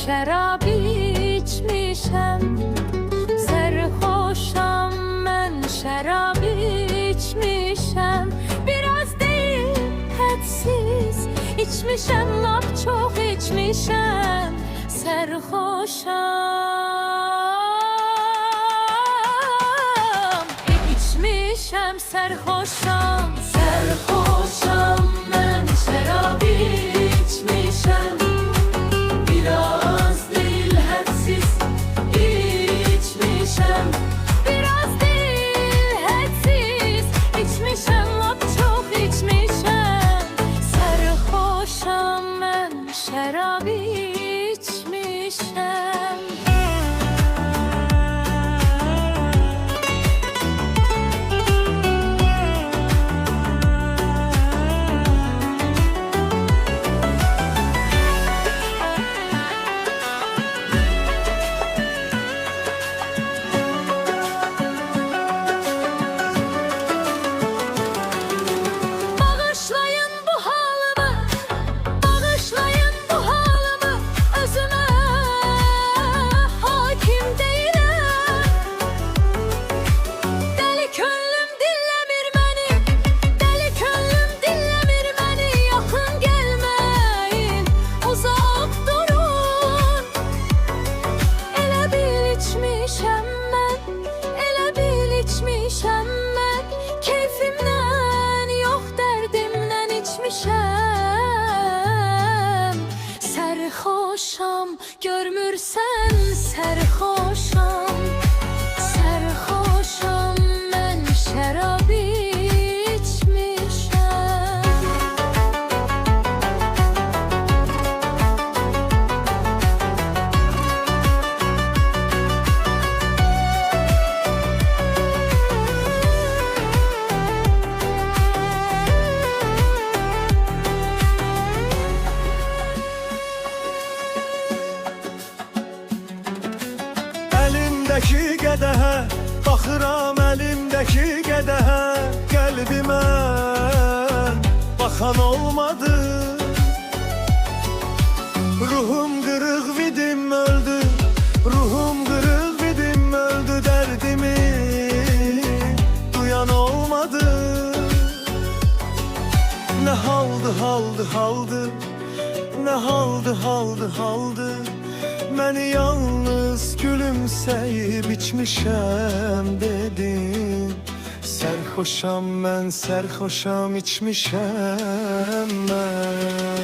şərab içmişəm. Sərxoşam mən, şərab içmişəm. Biraz deyil, hədsiz içmişəm, lap çox içmişəm. Sərxoşam, içmişəm, sərxoşam. Sərxoşam mən, şərab içmişəm. Biraz değil, hədsiz içmişəm. Biraz değil, hədsiz içmişəm, lap çox içmişəm. Sərxoşam mən, şərab içmişəm. Bağışlayın bu halımı, bağışlayın bu halımı. Özüme hakim değilim. Deli könlüm dinlemir beni, deli könlüm dinlemir beni. Yakın gelmeyin, uzak durun. Elə bil içmişəm mən, elə bil içmişəm mən. Keyfimdən yox, dərdimdən içmişəm. Sərxoşam, görmürsən, sərxoşam. Sərxoşam mən, şərab içmişəm. Əlimdəki qədəhə, baxıram əlimdəki qədəhə. Qəlbimə baxan olmadı. Ruhum qırıq, vidim öldü. Ruhum qırıq, vidim öldü. Dərdimi duyan olmadı. Nə haldı, haldı, haldı. Nə haldı, haldı, haldı. Məni yalnız gülümsəyib içmişəm dedin. Sərxoşam mən, sərxoşam içmişəm mən.